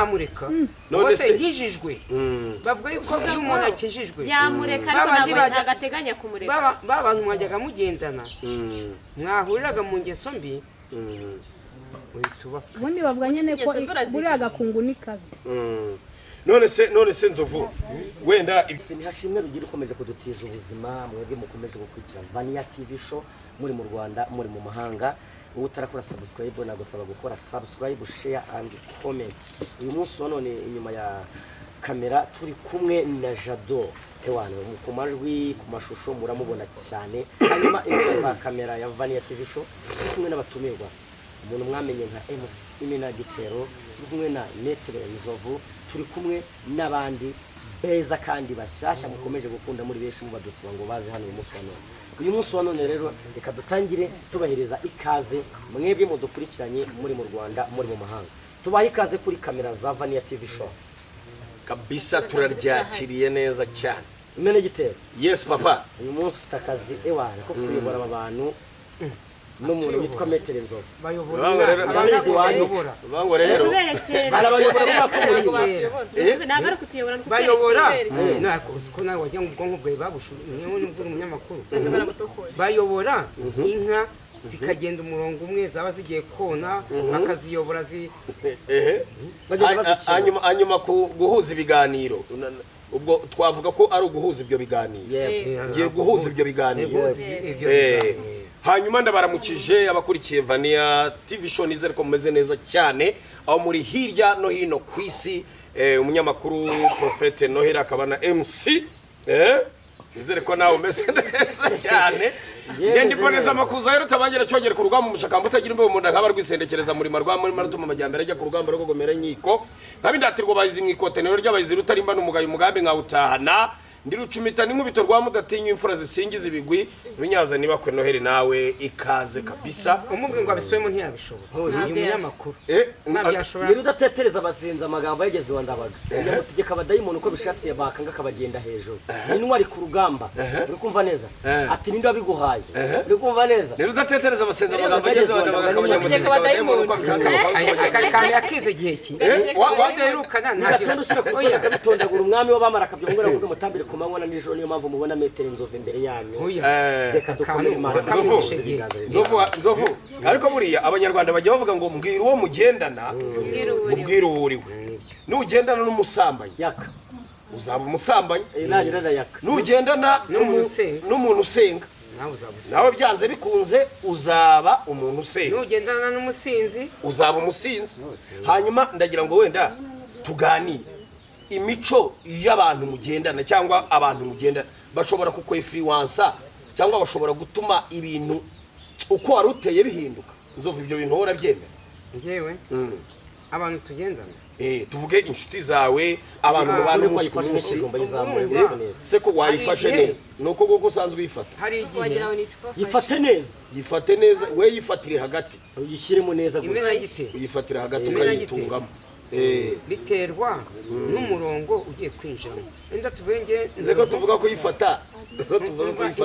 mwamureka bose nkijijwe bavuga yuko iyo umuntu akijijwe yamureka ariko ntabwo agateganya kumureka babantu mwajyaga mugendana mwahuriraga mu ngeso mbi ubundi bavuga nyene ko buriya gakungu ni kabi none se Nzovu wenda ntihashimwe rugira ukomeje kudutiza ubuzima mwebwe mukomeje gukurikira Vania TV show muri mu Rwanda muri mu mahanga utarakora subscribe nagusaba gukora subscribe share and comment uyu munsi none inyuma ya kamera turi kumwe na Jado ewana ku majwi ku mashusho muramubona cyane hanyuma imbere za kamera ya Vania TV show kumwe n'abatumirwa umuntu mwamenye nka MC Imena Gitero turi kumwe na Netre Nzovu turi kumwe n'abandi beza kandi bashyashya mukomeje gukunda muri benshi mu badusaba ngo baze hano uyu munsi wa none rero reka dutangire tubahereza ikaze mwebwe mu dukurikiranye muri mu Rwanda muri mu mahanga tubaha ikaze kuri kamera za Vania TV show kabisa turaryakiriye neza cyane Imena Gitero yes papa uyu munsi ufite akazi ewana ko kuyobora abantu n'umuntu witwa Metere Nzovu bayobora inka zikagenda umurongo umwe zaba zigiye kona bakaziyobora hanyuma guhuza ibiganiro ubwo twavuga ko ari uguhuza ibyo biganiro ngiye guhuza ibyo biganiro hanyuma ndabaramukije abakurikiye Vania TV show nizere ko mumeze neza cyane aho muri hirya no hino ku isi umunyamakuru Prophete Nohera akabana MC nizere ko nawe umeze neza cyane ngende boneza makuza rero tabangira cyongera ku rugamba umushakamba utagira imbe umuntu nkaba rwisendekereza muri marwa muri maratuma amajyambere ajya ku rugamba rwo gomera nyiko nkabindatirwa bayizi mwikotenero ry'abayizi rutarimba n'umugayo umugambi nkawutahana ndirucumita n'inkubito rwa mudatinya imfura zisingiza ibigwi runyaza niba kwe Noheri nawe ikaze kabisa umubwe ngo abiswemo ntiyabishobora ni umunyamakuru yari udatetereza abasenza amagambo yageze wa ndabaga yamutegeka abadayimoni uko bishatse yabakanga kabagenda hejuru n'intwari ku rugamba uri kumva neza ati ninde wabiguhaye uri kumva neza yari udatetereza abasenza amagambo yageze wa ndabaga kabamutegeka abadayimoni uko bishatse kandi yakize gihe ki wabyerukana ntabyo oya kabitondagura umwami w'abamara akabyongera kuvuga mutambire kumanywa nijoro niyo mpamvu mubona Metere Nzovu imbere yanyu reka dukomere Nzovu ariko buriya abanyarwanda bajya bavuga ngo mbwira uwo mugendana mubwira uwuriwe nugendana n'umusambanyi yaka uzaba umusambanyi yaka nugendana n'umuntu usenga nawe byanze bikunze uzaba umuntu usenga nugendana n'umusinzi uzaba umusinzi hanyuma ndagira ngo wenda tuganire imico y'abantu mugendana cyangwa abantu mugendana bashobora kukwefluensa cyangwa bashobora gutuma ibintu uko waruteye bihinduka Nzovu ibyo bintu hora byemera ngewe abantu tugendana tuvuge inshuti zawe abantu mubana umunsi se ko wayifashe neza nuko goko usanzwe uyifata hari igihe yifate neza we yifatire hagati uyishyiremo neza Imena Gitero uyifatire hagati ukayitungamo biterwa n'umurongo ugiye kwinjiramo enda tuvenge nzego tuvuga ko yifata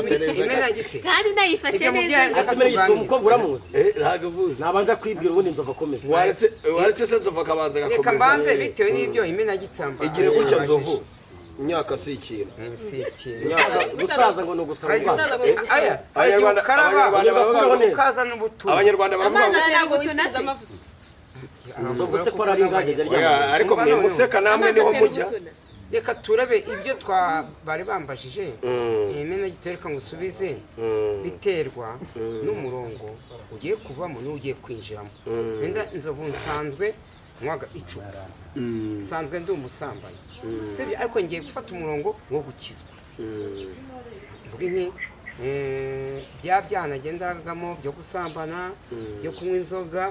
neza Imena Gitero kandi nayifashe neza asimere gituma uko buramuzi ntago vuze nabanza kwibwira ubundi Nzovu akomeza waretse se Nzovu akabanza gakomeza reka mbanze bitewe n'ibyo Imena Gitamba igire gutya Nzovu imyaka si ikintu gusaza ngo nugusaba abanyarwanda baravuga ariko mwe museka namwe niho mujya reka turabe ibyo bari bambashije Imena Gitero reka ngusubize biterwa n'umurongo ugiye kuvamo n'ugiye kwinjiramo wenda Nzovu nsanzwe mwaga icupa nsanzwe ndi umusambanyi sibyo ariko ngiye gufata umurongo wo gukizwa mvuga nti bya byana agendaragamo byo gusambana byo kunywa inzoga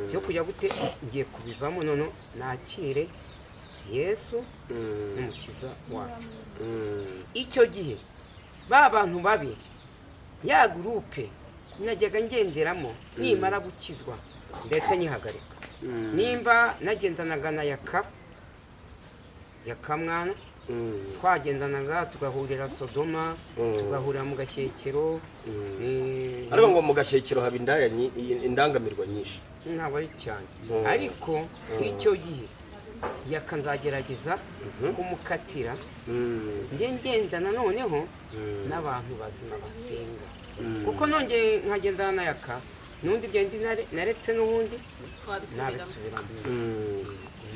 byo kujya gute ngiye kubivamo none nakire Yesu n'umukiza wacu icyo gihe ba bantu babi ya gurupe najyaga ngenderamo nimara gukizwa ndetse nyihagarika nimba nagendanaga na yakamwana twagendanaga tugahurira Sodoma tugahurira mu Gashyekero ariko ngo mu Gashyekero haba indangamirwa nyinshi ntabwo ari cyane ariko icyo gihe yakanzagerageza kumukatira njye ngendana noneho n'abantu bazima basenga kuko nongeye nkagendana na yaka n'undi byendi naretse n'ubundi nabisubiramo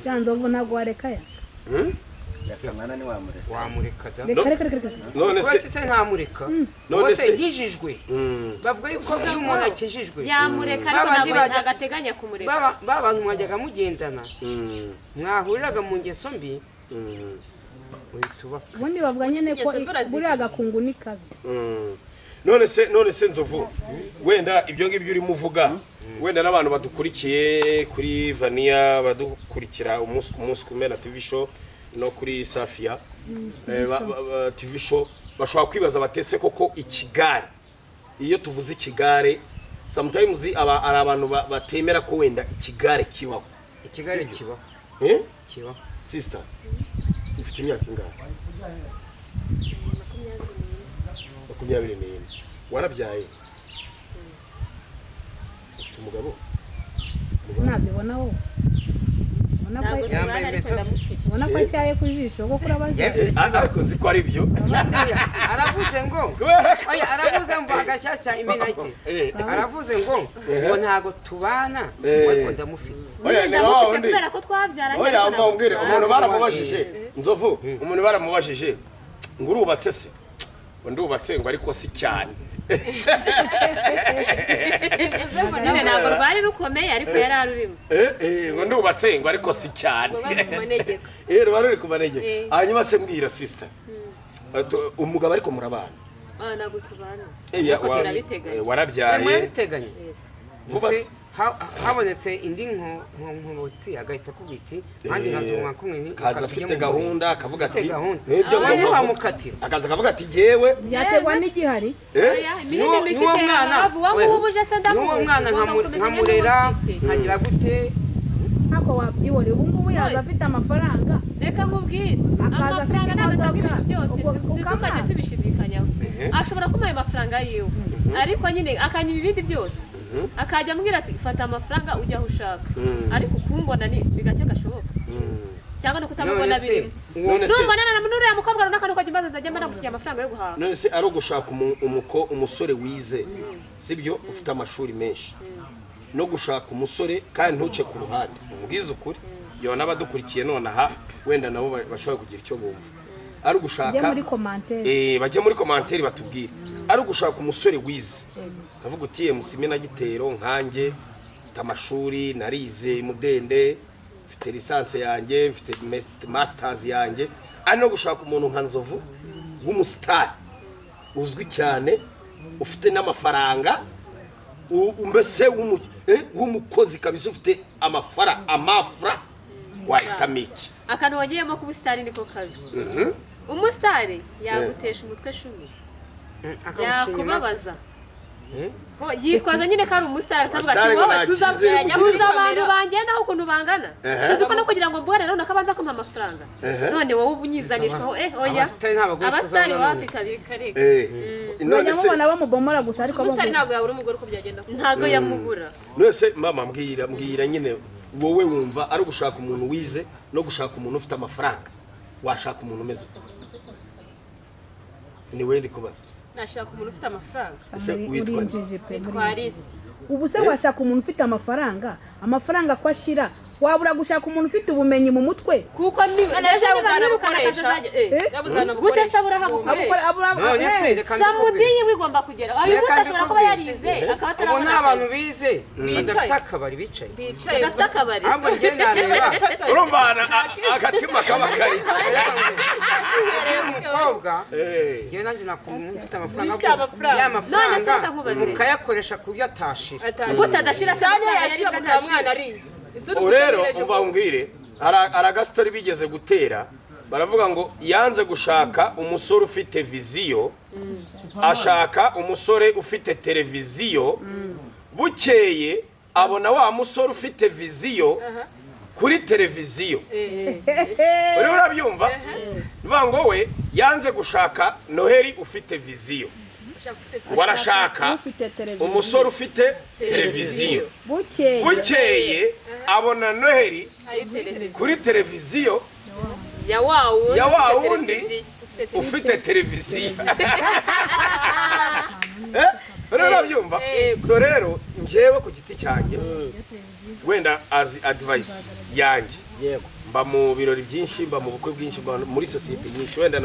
Janzovu ntabwo wareka ya yakamana ni wamureka wamureka da reka none se ntamureka none se nkijijwe bavuga yuko iyo umuntu akijijwe yamureka ariko ntabwo agateganya kumureka ba bantu mwajyaga mugendana mwahuriraga mu ngeso mbi ubundi bavuga nyine ko buriya agakungu ni kabi none se Nzovu wenda ibyo ngibyo urimo uvuga wenda n'abantu badukurikiye kuri Vania badukurikira umunsi ku munsi kumena TV show no kuri Safia TV show bashobora kwibaza batese koko ikigare iyo tuvuze ikigare sometimes ari abantu batemera ko wenda ikigare kibaho kibaho sister ufite imyaka ingahe 24 warabyaye ufite umugabo sinabibona wowe ubona ko acyaye ku jisho kuko urabaza ariko ziko ari byo aravuze ngo agashyashya imineke aravuze ngo ntago tubana ariko ndamufite kubera ko twabyaranye oya mbambwire umuntu baramubajije Nzovu umuntu baramubajije ngo urubatse se ndubatse ngo ariko si cyane nyine ntabwo rwari rukomeye ariko yari arurimo ngo ndubatse ngo ariko si cyane rwari ruri ku manegeko hanyuma se mbwira sister umugabo ariko murabana ntabwo tubana warabyaye murabiteganya vuba habonetse indi nkobotsi agahita kubiti kandi nkazunga kumwe ni kaza afite gahunda akavuga ati nibyo bamukatira akaza akavuga ati jewe byategwa n'igihari n'uwo mwana nkamurera nkagira gute ako wabyibore ubu ngubu yaza afite amafaranga reka nkubwire akaza afite imodoka tukajya tubishidikanyaho ashobora kumuha amafaranga yiwe ariko nyine akanyima ibindi byose akajya ambwira ati fata amafaranga ujya aho ushaka ariko kumbona ni bigake gashoboka cyangwa no kutamubona birimo numbonana na n'uriya mukobwa runaka nuko ajya imbaza nzajya mbona gusigira amafaranga yo guhaha none se ari ugushaka umusore wize sibyo ufite amashuri menshi no gushaka umusore kandi ntuce ku ruhande umubwize ukuri yo n'abadukurikiye nonaha wenda nabo bashobora kugira icyo bumva ari ugushaka bajye muri commentaire batubwire ari ugushaka umusore wize kavuga uti musime na gitero nkanjye mfite amashuri narize mudende mfite lisanse yanjye mfite masters yanjye ari no gushaka umuntu nka Nzovu w'umustar uzwi cyane ufite n'amafaranga umbese w'umukozi kabisa ufite amafra wahitamiki akantu wagiyemo ku busitari niko kabi umusitari yagutesha umutwe 10 yakubabaza yitwaza nyine ko ari umusitari atavuga ati wowe tuza abantu bangenda ukuntu bangana tuzi ko no kugira ngo mbone none akabanza kumpa amafaranga none wowe ubunyizanishwaho oya abasitari wapi kabika none mubona bamubomora gusa ariko umusitari ntabwo yabura umugore uko byagenda ntabwo yamubura nose mama mbwira nyine wowe wumva ari ugushaka umuntu wize no gushaka umuntu ufite amafaranga washaka umuntu umeze ni wendi kubaza nashaka umuntu ufite amafaranga urinjije pe muri ubu se washaka umuntu ufite amafaranga ko ashira wabura gushaka umuntu ufite ubumenyi mu mutwe kuko ni uzana gukoresha yabuzana gute sabura habukoresha samudiye wigomba kugera ayo gutashobora kuba yarize akaba atari ubu n'abantu bize badafite akabari bicaye badafite akabari ahubwo ngenda reba urumva agatima kabakari umukobwa ngewe nanjye nakumva ufite amafaranga y'amafaranga mukayakoresha ku byo atashira utadashira cyane yashira ku mwana ari rero umva umbwire aragastori bigeze gutera baravuga ngo yanze gushaka umusore ufite viziyo ashaka umusore ufite televiziyo bukeye abona wa musore ufite viziyo kuri televiziyo uri urabyumva bivuga ngo we yanze gushaka Noheli ufite viziyo warashaka ufite televiziyo umusore ufite televiziyo bukeye abona Noheli kuri televiziyo ya wa wundi ufite televiziyo rero byumva so rero njyewe ku giti cyanjye wenda as advice yanjye mba mu birori byinshi mba mu bukwe bwinshi muri societe nyinshi wenda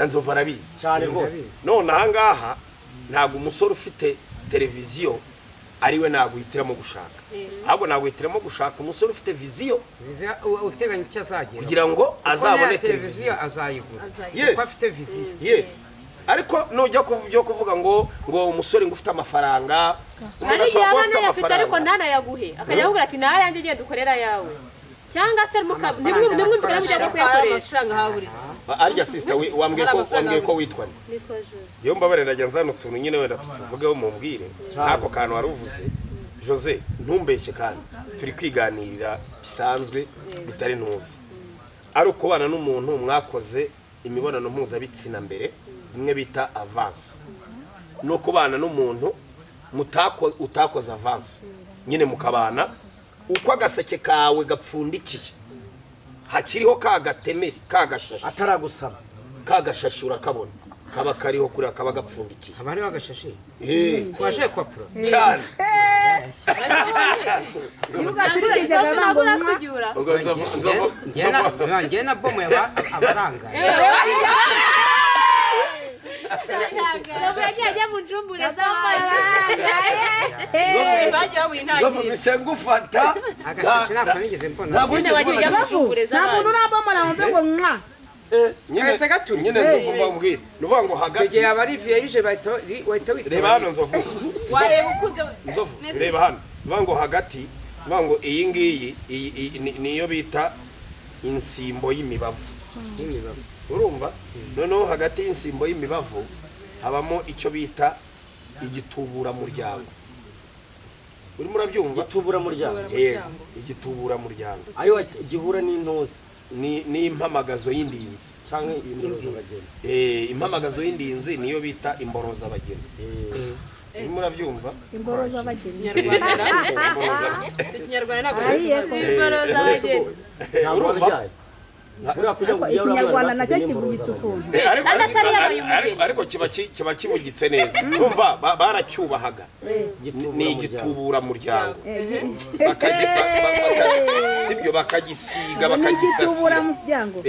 nzova arabizi cyane rwose none ahangaha ntabwo umusore ufite televiziyo ariwe naguhitiramo gushaka ahubwo naguhitiramo gushaka umusore ufite viziyo uteganya icyo azagira kugira ngo azabone televiziyo azayigura yes afite viziyo yes ariko nujya kuvuga ngo umusore ngo ufite amafaranga hari igihe abana yafite ariko ntanayaguhe akajya avuga ati nawe yanjye genda ukorera yawe cyangwa se nimwumvikana mujya kuyakoresha amafaranga haburi arya sister wambwiye ko witwa nitwa Jose iyo mbabare najya nzana utuntu nyine wenda tuvugeho mumbwire ntako kantu wari uvuze Jose ntumbeshye kandi turi kwiganirira bisanzwe bitari ntuzi ari ukubana n'umuntu mwakoze imibonano mpuzabitsina mbere imwe bita avance no kubana n'umuntu utakoze avance nyine mukabana uko agaseke kawe gapfundikiye hakiriho kagatemeri kagashashi ataragusaba kagashashi urakabona kaba kariho kuri kaba gapfundikiye haba hariho agashashi waje kwa pro cyane yugaturikije babangomwa njye na bomo abaranga ajya mu njumbure bisengufata agashashi ntabwo nigeze mbona nta muntu urabomora wumve ngo mwa kahise gaturi nyine nzovuga mbwira nuvuga ngo hagati igihe abari vieille bahita wita reba hano nzovu wareba ukuze nzovu reba hano nuvuga ngo hagati nuvuga ngo iyi ngiyi niyo bita insimbo y'imibavu urumva noneho hagati y'insimbo y'imibavu habamo icyo bita igitubura muryango urimo urabyumva igitubura muryango igitubura muryango ayo gihura n'intuzi ni impamagazo y'indinzi cyangwa imboroza abageni impamagazo y'indinzi niyo bita imboroza abageni urimo urabyumva imboroza abageni ikinyarwanda ntabwo imboroza abageni ntabwo wabijyaye ikinyarwanda nacyo kivugitse ukuntu ariko kiba kivugitse neza urumva baracyubahaga ni igitubura muryango sibyo bakagisiga igitubura bakagisasira muryango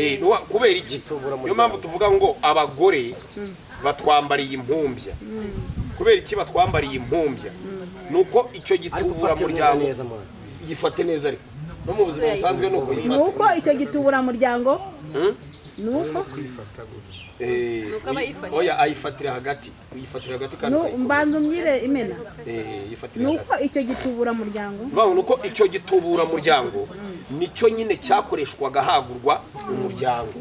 kubera iki niyo mpamvu tuvuga ngo abagore batwambariye impumbya kubera iki batwambariye impumbya nuko icyo gitubura muryango gifate neza ariko no mu buzima busanzwe nuko yifata nuko icyo gitubura muryango nuko oya ayifatira hagati kandi mbanza umwire imena yifatira nuko icyo gitubura muryango nuko icyo gitubura muryango nicyo nyine cyakoreshwaga hagurwa umuryango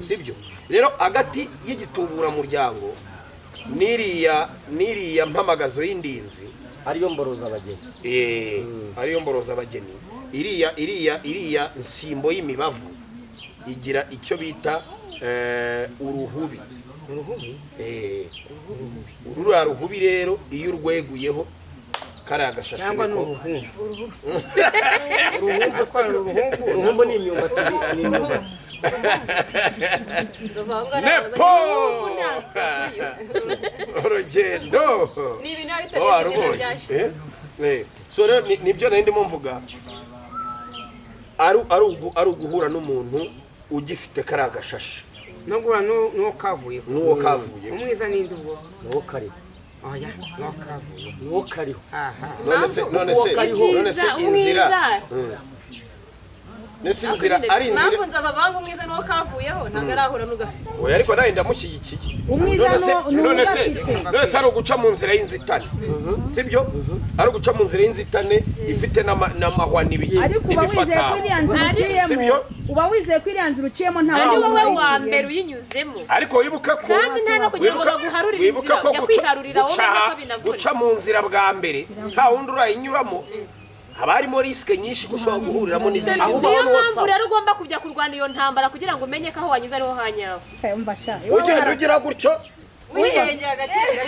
sibyo rero hagati y'igitubura muryango niriya mpamagazo y'indinzi ariyo mboroza abageni ariyo mboroza abageni iriya nsimbo y'imibavu igira icyo bita uruhubi ruriya ruhubi rero iyo urweguyeho kariya gashashi cyangwa n'uruhumbu uruhumbu ni imyumbati nepo urugendo ni ibintu bitari byashize so rero nibyo nari ndimo mvuga ari uguhura n'umuntu ugifite kariya gashashi no guhura n'uwo kavuye umwiza n'indi ubwo nuwo kariho oya n'uwo kavuye nuwo kariho none se inzira nese inzira ari inzira mpamvu nzava banga umwiza n'uwo kavuyeho ntabwo arahura n'ugafite oya ariko nawe ndamushyigikiye umwiza none se ari uguca mu nzira y'inzitane sibyo ari uguca mu nzira y'inzitane ifite n'amahwa n'ibiki ariko uba wizeye ko iriya nzira uciyemo uba wizeye ko iriya nzira uciyemo nta ari wowe wa mbere uyinyuzemo ariko wibuke ko kandi nta no kugira ngo baguharurire inzira yakwiharurira wowe kuko binavuna guca mu nzira bwa mbere nta wundi urayinyuramo haba harimo risike nyinshi gushobora guhuriramo n'izindi niyo mpamvu rero ugomba kujya kurwana iyo ntambara kugira ngo umenye ko aho wanyuze ariho hanyawe ugenda ugira gutyo wihengera agakeka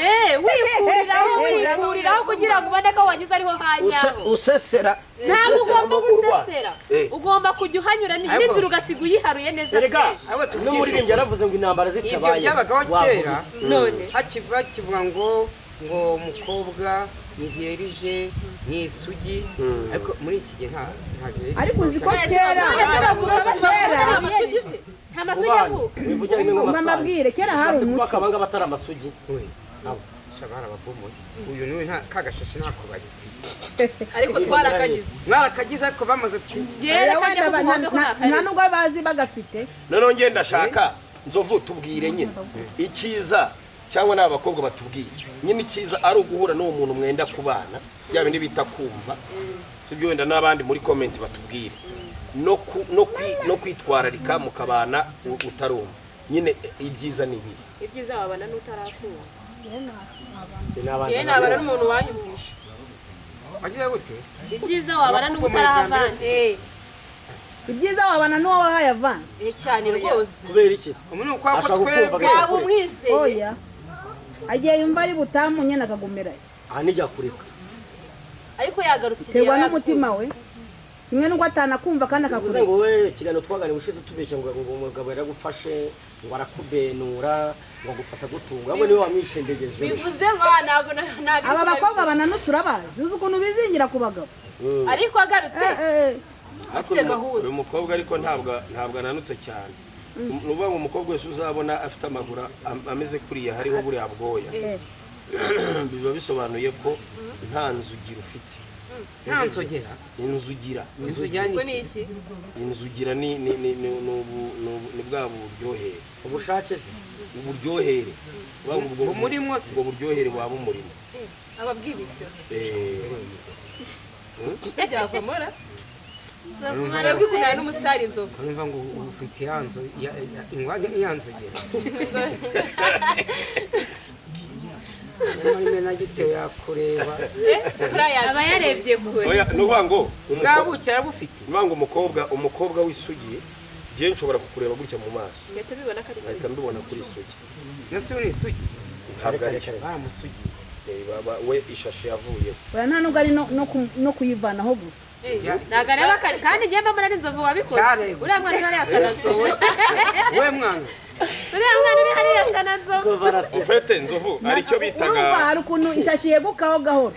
wikuriraho kugira ngo ubone ko wagize ariho hanyaho usesera ntabwo ugomba gusesera ugomba kujya uhanyura n'inzira ugasiga uyiharuye neza n'umuririmbyi yaravuze ngo intambara zitabaye ibyo byabagaho kera none bakivuga ngo umukobwa ni vierge ni isugi ariko muri iki gihe nta ariko uzi ko kera nta masugi avuka mbabwire kera hari umuco bakabanga batari amasugi shabara babomoye uyu niwe nta kagashashi ntako bagifite ariko mwarakagize ariko bamaze nta nubwo bazi bagafite noneho ngenda ndashaka nzovu tubwire nyine icyiza cyangwa n'abakobwa batubwiye nyine icyiza ari uguhura n'uwo muntu mwenda kubana bya bindi bita kumva sibyo wenda n'abandi muri comment batubwire no kwitwararika mukabana utarumva nyine ibyiza nibi ibyiza wabana n'utarakumva nabana n'umuntu wanyumvisha agiye gute ibyiza wabana n'utarahavanze ibyiza wabana n'uwo wahaye avance cyane rwose kubera iki umuntu ukwako twebwe waba umwizeye oya agiye yumva ari butamu nyene akagumirayo aha nijya kureka ariko yagarutse terwa n'umutima we kimwe nuko atanakumva kandi akakureka ngo we kiganiro twagane bushize tubeshya ngo umugabo yaragufashe ngo arakubenura ngo gufata gutunga ahubwo niwe wamwishendegeje bivuze ngo ntabwo aba bakobwa bananutse bazi uzi ukuntu bizingira ku bagabo ariko agarutse afite gahunda uyu mukobwa ariko ntabwo ananutse cyane nuvuga ngo umukobwa wese uzabona afite amaguru ameze kuriya hariho buriya bwoya biba bisobanuye ko nta nzugira ufite nta nzogera inzugira ni iki inzugira ni bwa buryohere ubushake se uburyohere umurimo se ubwo buryohere waba umurimo ababwibitse ese byavamora mwebwe kunana n'umusitari inzovu urumva ngo ufite yanzo ingwanya iyanzogera imena gitewe yakureba aba yarebye kure oya nuvuga ngo bwabukera bufite nuvuga ngo umukobwa w'isugi gihe nshobora kukureba gutya mu maso ngahita bibona ko ari ngahita mbibona kuri isugi nase ni isugi ntabwo ari bamusugi we ishashi yavuye oya nta nubwo ari no kuyivanaho gusa ntabwo areba kandi njye mbona ari inzovu wabikoze uriya mwana uri hariya asa na nzovu we mwana uriya mwana uri hariya asa na nzovu ufite nzovu aricyo bitaga urumva hari ukuntu ishashi yegukaho gahoro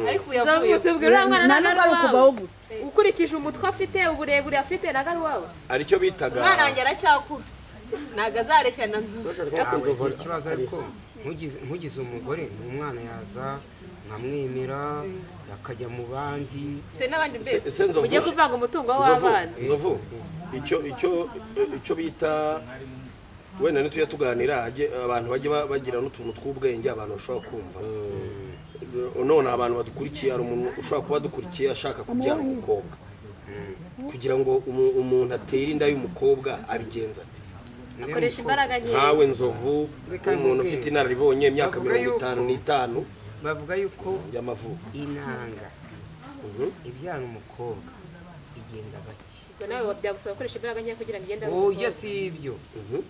ariko uyavuye uriya mwana nta nubwo ari ukuvaho gusa ukurikije umutwe afite uburebure afite ntabwo ari uwawe aricyo bitaga umwana wanjye aracyakura ntabwo azareshya na nzovu ikibazo ariko nkugize umugore ni umwana yaza nkamwemera akajya mu bandi n'abandi mbese ugiye kuvanga umutungo w'abana nzovu icyo bita wenda ntitujya tuganira abantu bajya bagira n'utuntu tw'ubwenge abantu bashobora kumva none abantu badukurikiye hari umuntu ushobora kuba adukurikiye ashaka kubyara umukobwa kugira ngo umuntu atere inda y'umukobwa abigenza ate akoresha imbaraga nke nkawe nzovu umuntu ufite inararibonye imyaka 55 bavuga yuko y'amavuko inanga ibyara umukobwa igenda bake nawe byagusaba gukoresha imbaraga nke kugira ngo igende oya si ibyo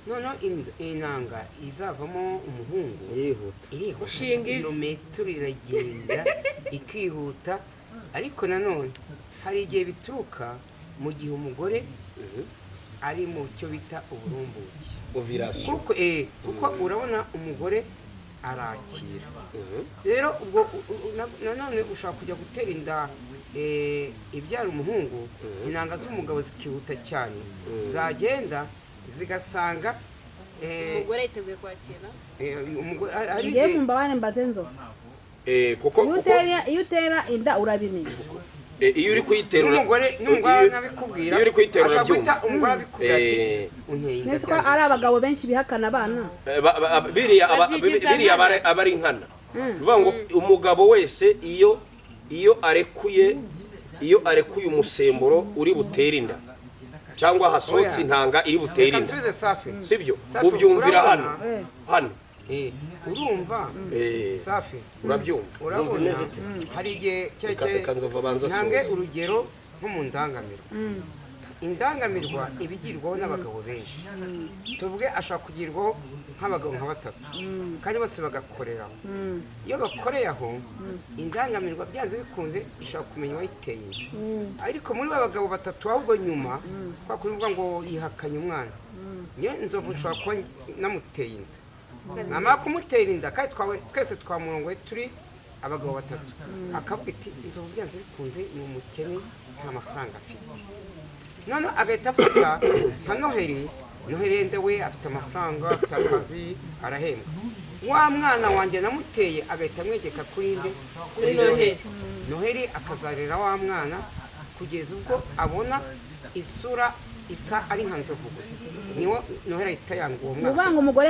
noneho inanga izavamo umuhungu irihuta kilometero iragenda ikihuta ariko nanone hari igihe bituruka mu gihe umugore ari mu cyo bita uburumbuke ovirasiyo kuko urabona umugore arakira rero ubwo nanone ushaka kujya gutera inda ibyara umuhungu inanga z'umugabo zikihuta cyane zagenda zigasanga umugore yiteguye kwakira ngiye kumva bane mbaze nzovu iyo utera inda urabimenya iyo uri kuyiterura n'umugore nabikubwira iyo uri kuyiterura byumva umugore abikubwira ati unteye inda nese ko ari abagabo benshi bihakana abana biriya aba ari nkana bivuga ngo umugabo wese iyo arekuye umusemburo uri butere inda cyangwa hasohotse intanga iri butere inda sibyo ubyumvira hano urumva safi urabyumva urabona hari igihe ntange urugero nko mu ndangamiro indangamirwa ibigirwaho n'abagabo benshi tuvuge ashobora kugirwaho nk'abagabo nka batatu kandi bose bagakoreraho iyo bakoreye aho indangamirwa byanze bikunze ishobora kumenya uwayiteye inda ariko muri ba bagabo batatu ahubwo nyuma kwa kuvuga ngo yihakanye umwana niyo inzovu nshobora kuba namuteye inda namara kumutera inda kandi twese twamurongoye turi abagabo batatu akavuga iti inzovu byanze bikunze ni umukene nta mafaranga afite none agahita afata nka noheri yenda we afite amafaranga afite akazi arahembwa wa mwana wanjye namuteye agahita amwegeka kuri noheri akazarera wa mwana kugeza ubwo abona isura isa ari nka nzovu gusa niwo noheri ahita yanga uwo mwana ubanga umugore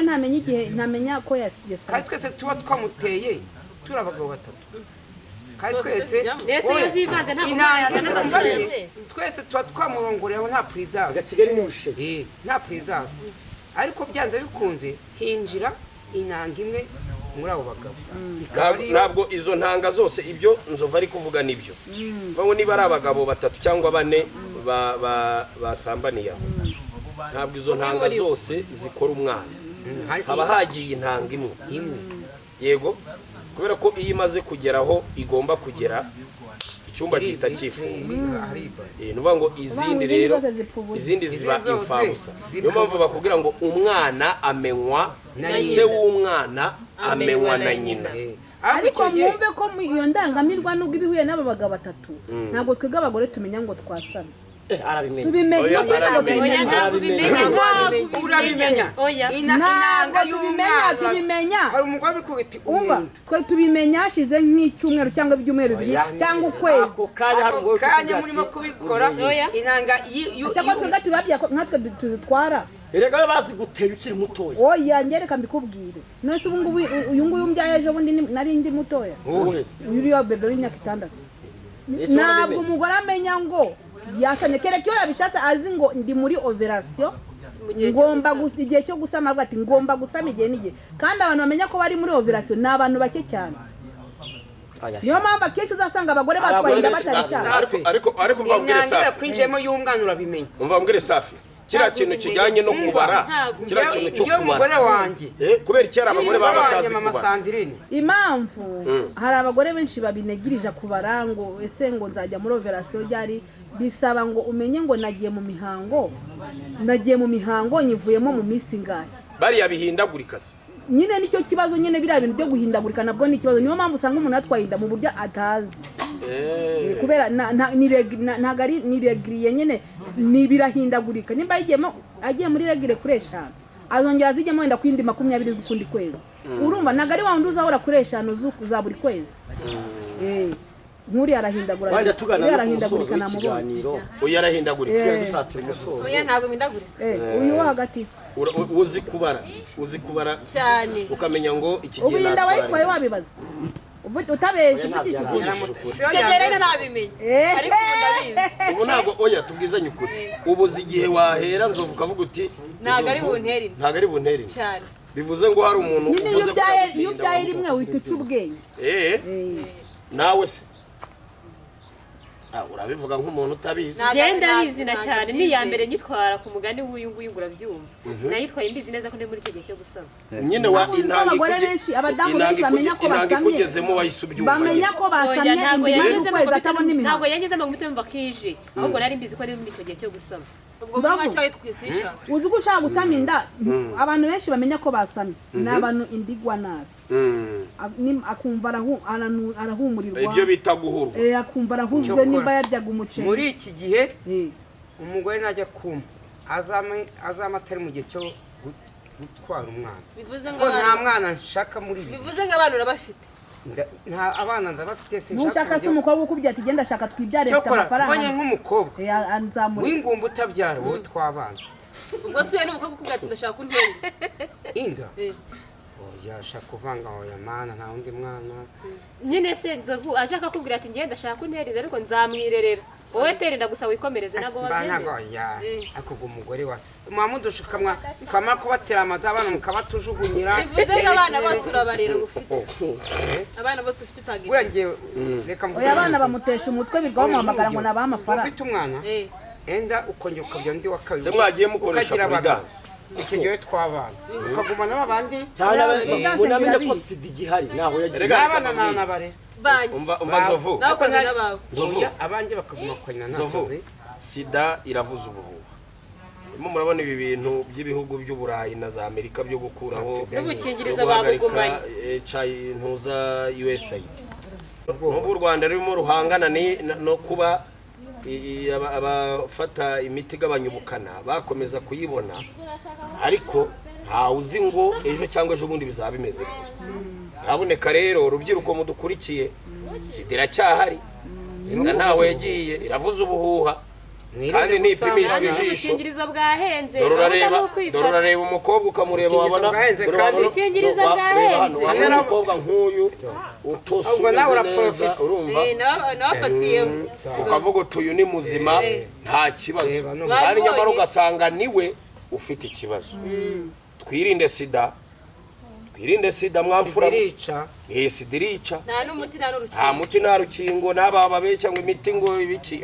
ntamenya ko yasabye kandi twese tuba twamuteye turi abagabo batatu kandi twese twese tuba twamurongoreho nta puridasi nta puridasi ariko byanze bikunze hinjira intanga imwe muri abo bagabo ntabwo izo ntanga zose ibyo nzova ari kuvuga nibyo bamwe niba ari abagabo batatu cyangwa bane basambaniye aho ntabwo izo ntanga zose zikora umwana haba hagiye intanga imwe yego kubera ko iyo imaze kugeraho igomba kugera icyumba gihita kifunga ni ukuvuga ngo izindi rero izindi ziba imfabusa niyo mpamvu bakubwira ngo umwana amenywa se w'umwana amenywa na nyina ariko mwumve ko iyo ndangamirwa nubwo ibihuye n'aba bagabo batatu ntabwo twebwe abagore tumenya ngo twasame tubimenya twe tubimenya hashize nk'icyumweru cyangwa ibyumweru bibiri cyangwa ukwezi kanya murimo kubikora inanga ese ko twebwe tubabye nkatwe tuzitwara erega bazi gutera ukiri mutoya oya ngereka mbikubwire nose ubu ngubu uyu nguyu mbyaye ejo bundi nari ndi mutoya uyu uriyo bebe w'imyaka 6 ntabwo umugore amenya ngo yasanye kereka iyo yabishatse azi ngo ndi muri operation ngomba igihe cyo gusama avuga ati ngomba gusama igihe n'igihe kandi abantu bamenya ko bari muri operation ni abantu bake cyane niyo mpamvu akenshi uzasanga abagore batwaye inda batabishaka ariko mvabwire safi kwinjiyemo y'umwana urabimenya mvabwire safi kiriya kintu kijyanye no kubara kiriya kintu cyo kubara umugore wanjye kubera icyara abagore baba batazi kubara impamvu hari abagore benshi babinegirije kubara ngo ese ngo nzajya muri operation ryari bisaba ngo umenye ngo nagiye mu mihango nyivuyemo mu minsi ngahe bariya bihindagurika se nyine nicyo kibazo nyine biriya bintu byo guhindagurika nabwo ni ikibazo niyo mpamvu usanga umuntu atwaye inda mu buryo atazi kubera ntabwo ari niregiriye nyine birahindagurika nimba agiye muri regire kuri 5 azongera azijyemo wenda ku yindi 20 z'ukundi kwezi urumva ntabwo ari wa wundi uzahora kuri 5 za buri kwezi nk'uri arahindagurika namubonye uyu arahindagurika oya ntabwo mpindagurika uyu wo hagati uzi kubara cyane ukamenya ngo iki gihe ubu inda wayitwaye wabibaza utabeshe uvugisha tegerera nabimenya ariko ndabizi ubu ntabwo oya tubwizanye ukuri ubuze igihe wahera nzovu ukavuga uti ntabwo ari bunterine cyane bivuze ngo hari umuntu uvuze ko iyo ubyaye rimwe uhita uca ubwenge nawe se urabivuga nk'umuntu utabizi genda bizina cyane ni ya mbere nyitwara ku mugani w'uyu nguyu urabyumva nayitwaye mbizi neza ko ndi muri icyo gihe cyo gusaba nyine wa intangi benshi abadamu benshi bamenya ko basamye bamenya ko basamye indimi z'ukwezi atabona imihango ntabwo yagezemo ngo mutemba kije ahubwo nari mbizi ko ari muri icyo gihe cyo gusaba uzi ko ushaka gusama inda abantu benshi bamenya ko basamye ni abantu indigwa nabi akumva arahumurirwa ibyo bita guhurwa akumva arahuzwe nimba yaryaga umuceri muri iki gihe umugore najya kumva azama atari mu gihe cyo gutwara umwana ko nta mwana nshaka muri ibi bivuze ngo abana urabafite nta abana ndabafite ntushaka se umukobwa ukubwira ati genda shaka twibyare mfite amafaranga mbonye nk'umukobwa w'ingumba utabyara wowe twabana ubwo se uyu ni umukobwa ukubwira ati ndashaka untera inda yashaka kuvanga aho ya mana nta wundi mwana nyine se nzovu ashaka kubwira ati ngenda ndashaka untera ariko nzamwirerera wowe terenda gusa wikomereze nabwo babyemeye ariko umugore wa mwamudusha kamara kubatera amata abana mukabatujugunyira bivuze ngo abana bose urabarera ufite abana bose ufite utagira reka oya abana bamutesha umutwe birwa bamuhamagara ngo nabaha amafaranga ufite umwana enda ukongera ukabyara undi wa kabiri se mwagiye mukoresha prudence icyo gihe twabana ukagumana n'abandi munamenye ko sida igihari naho yagiye n'abana n'abare banki umva nzovu n'abakozi n'ababo nzovu abanjye bakaguma kwenana nzovu sida iravuza ubuhuha murabona ibi bintu by'ibihugu by'uburayi na za Amerika byo gukuraho n'ubukingirizo babugumanye ntuza USAID n'ubu u Rwanda rurimo ruhangana no kuba abafata imiti igabanya ubukana bakomeza kuyibona ariko ntawe uzi ngo ejo cyangwa ejo bundi bizaba bimeze ntaboneka rero urubyiruko mudukurikiye sida iracyahari sida ntawe yagiye iravuza ubuhuha kandi nipimishwa ijisho ubukingirizo bwahenze dore urareba umukobwa ukamureba wabona ubukingirizo bwahenze umukobwa nk'uyu utosubize neza urumva n'abafatiyeho ukavuga uti uyu ni muzima nta kibazo kandi nyamara ugasanga niwe ufite ikibazo twirinde sida mwamfura sida irica nta muti nta rukingo n'aba babeshya ngo imiti ngo ibiki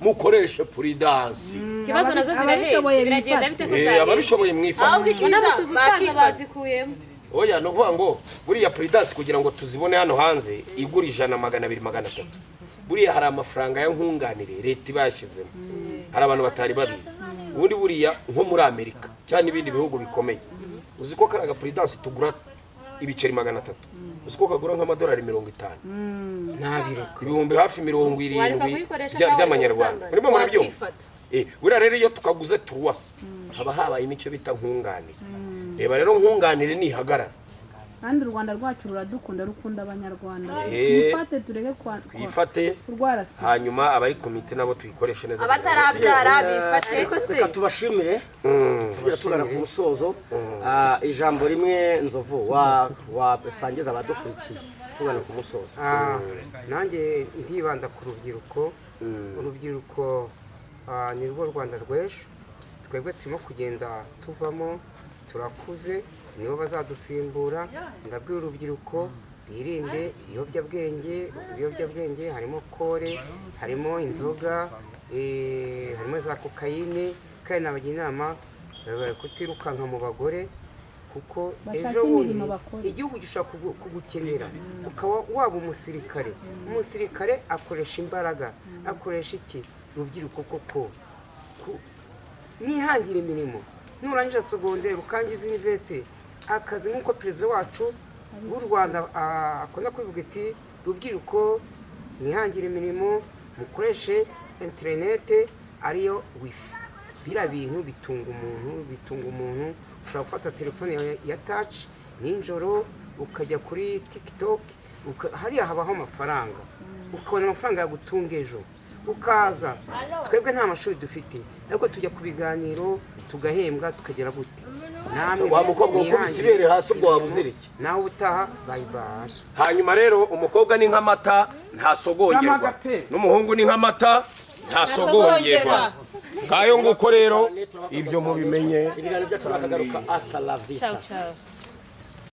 mukoreshe prudence ikibazo nazo ziraheze biragenda bite kuzagenda ababishoboye mwifata ahubwo ikiza bazikuyemo oya no vuga ngo buriya prudence kugira ngo tuzibone hano hanze igura 100 200 300 buriya hari amafaranga ya nkunganire leta ibashyizemo hari abantu batari babizi ubundi buriya nko muri Amerika cyane ibindi bihugu bikomeye uzi ko karaga prudence tugura ibiceri 300 uzi ko kagura nk'amadolari 50 ntabireka ibihumbi hafi 70 by'amanyarwanda urimo murabyo buriya rero iyo tukaguze turuwasa haba habaye nicyo bita nkunganire reba rero nkunganire nihagarara kandi u Rwanda rwacu rukunda abanyarwanda twifate tureke twifate hanyuma abari komite nabo tuyikoreshe neza abatarabyara bifate ariko se reka tubashimire tugana ku musozo ijambo rimwe nzovu wasangiza abadukurikiye tugana ku musozo nanjye ndibanda ku rubyiruko urubyiruko ni rwo Rwanda rw'ejo twebwe turimo kugenda tuvamo turakuze nibo bazadusimbura ndabwira urubyiruko yirinde ibiyobyabwenge harimo kore harimo inzoga harimo za kokayine kandi nabagira inama kutirukanka mu bagore kuko ejo bundi igihugu gishobora kugukenera ukaba waba umusirikare akoresha imbaraga akoresha iki urubyiruko koko nihangira imirimo nurangiza segonderi ukangiza university akazi nk'uko perezida wacu w'u Rwanda akunda kubivuga iti rubyiruko mwihangire imirimo mukoreshe interinete ariyo wifi biriya bintu bitunga umuntu ushobora gufata telefone ya taci nijoro ukajya kuri tiktok hariya habaho amafaranga ukabona amafaranga yagutunga ejo ukaza twebwe nta mashuri dufite ariko tujya ku biganiro tugahembwa tukagera gute namwe wa mukobwa ukubise ibere hasi ubwo wabuzirike nawe utaha bye hanyuma rero umukobwa ni nk'amata ntasogongerwa n'umuhungu ni nk'amata ntasogongerwa ngayo nguko rero ibyo mubimenye ibiganiro byacu bakagaruka hasta la vista ciao